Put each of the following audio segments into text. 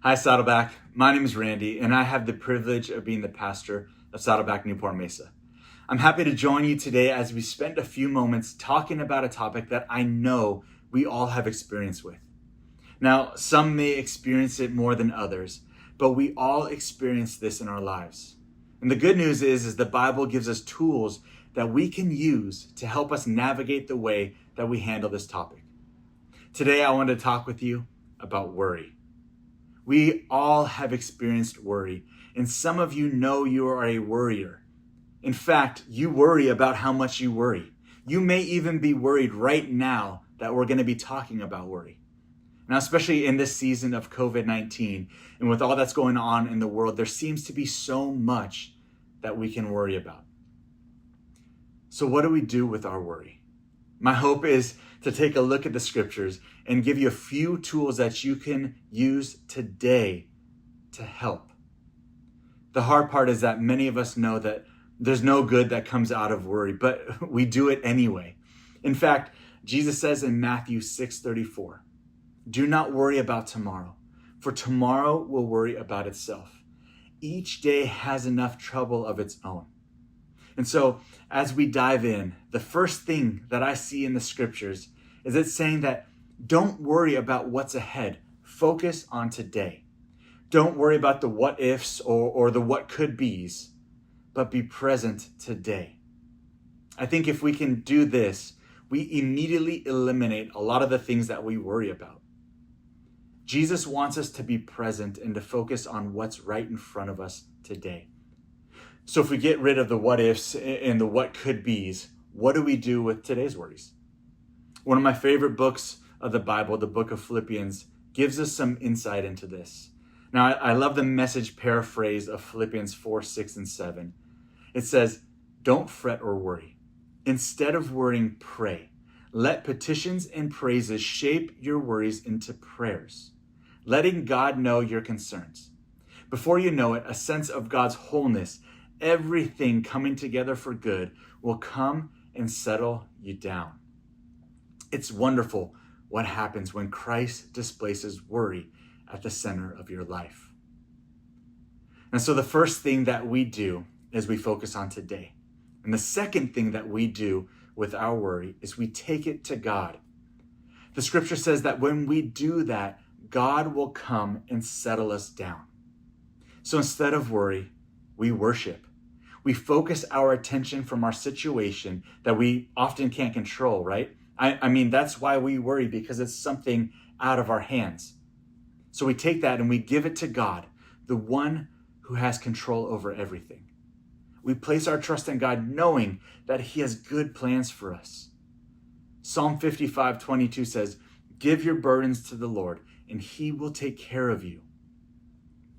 Hi, Saddleback. My name is Randy, and I have the privilege of being the pastor of Saddleback Newport Mesa. I'm happy to join you today as we spend a few moments talking about a topic that I know we all have experience with. Now, some may experience it more than others, but we all experience this in our lives. And the good news is the Bible gives us tools that we can use to help us navigate the way that we handle this topic. Today, I want to talk with you about worry. We all have experienced worry, and some of you know you are a worrier. In fact, you worry about how much you worry. You may even be worried right now that we're going to be talking about worry. Now, especially in this season of COVID-19 and with all that's going on in the world, there seems to be so much that we can worry about. So what do we do with our worry? My hope is to take a look at the scriptures and give you a few tools that you can use today to help. The hard part is that many of us know that there's no good that comes out of worry, but we do it anyway. In fact, Jesus says in Matthew 6:34, "Do not worry about tomorrow, for tomorrow will worry about itself. Each day has enough trouble of its own." And so as we dive in, the first thing that I see in the scriptures is it saying that don't worry about what's ahead. Focus on today. Don't worry about the what ifs or the what could be's, but be present today. I think if we can do this, we immediately eliminate a lot of the things that we worry about. Jesus wants us to be present and to focus on what's right in front of us today. So if we get rid of the what ifs and the what could be's, what do we do with today's worries? One of my favorite books of the Bible, the book of Philippians, gives us some insight into this. Now, I love the Message paraphrase of Philippians 4, 6, and 7. It says, "Don't fret or worry. Instead of worrying, pray. Let petitions and praises shape your worries into prayers, letting God know your concerns. Before you know it, a sense of God's wholeness, everything coming together for good, will come and settle you down." It's wonderful what happens when Christ displaces worry at the center of your life. And so the first thing that we do is we focus on today. And the second thing that we do with our worry is we take it to God. The scripture says that when we do that, God will come and settle us down. So instead of worry, we worship. We focus our attention from our situation that we often can't control, right? I mean, that's why we worry, because it's something out of our hands. So we take that and we give it to God, the one who has control over everything. We place our trust in God knowing that he has good plans for us. Psalm 55:22 says, "Give your burdens to the Lord and he will take care of you."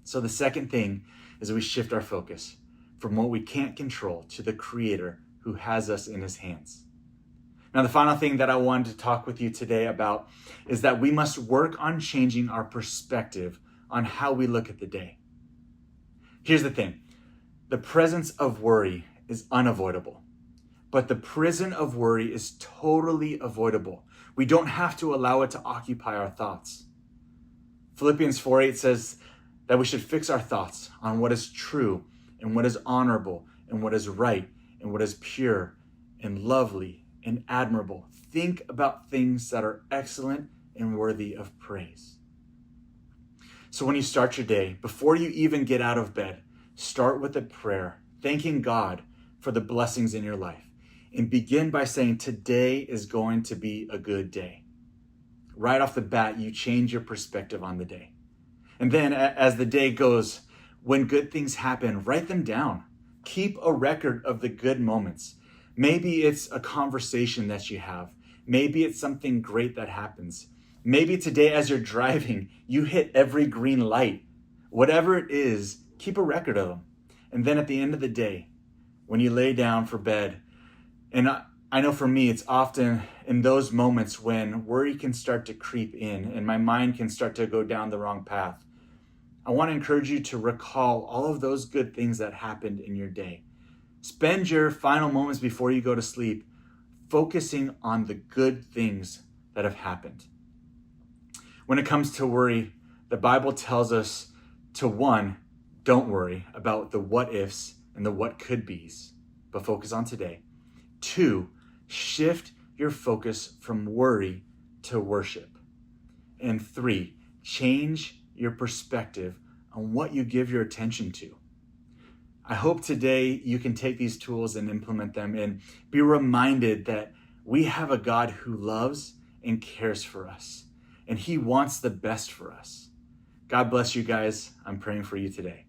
So the second thing is we shift our focus from what we can't control to the Creator who has us in his hands. Now, the final thing that I wanted to talk with you today about is that we must work on changing our perspective on how we look at the day. Here's the thing. The presence of worry is unavoidable, but the prison of worry is totally avoidable. We don't have to allow it to occupy our thoughts. Philippians 4:8 says that we should fix our thoughts on what is true and what is honorable and what is right and what is pure and lovely and admirable. Think about things that are excellent and worthy of praise. So when you start your day, before you even get out of bed, start with a prayer, thanking God for the blessings in your life. And begin by saying, today is going to be a good day. Right off the bat, you change your perspective on the day. And then as the day goes, when good things happen, write them down. Keep a record of the good moments. Maybe it's a conversation that you have. Maybe it's something great that happens. Maybe today as you're driving, you hit every green light. Whatever it is, keep a record of them. And then at the end of the day, when you lay down for bed, and I know for me, it's often in those moments when worry can start to creep in and my mind can start to go down the wrong path. I want to encourage you to recall all of those good things that happened in your day. Spend your final moments before you go to sleep focusing on the good things that have happened. When it comes to worry, The Bible tells us to, one, don't worry about the what ifs and the what could be's, but focus on today. Two, shift your focus from worry to worship. And three, change your perspective on what you give your attention to. I hope today you can take these tools and implement them and be reminded that we have a God who loves and cares for us, and he wants the best for us. God bless you guys. I'm praying for you today.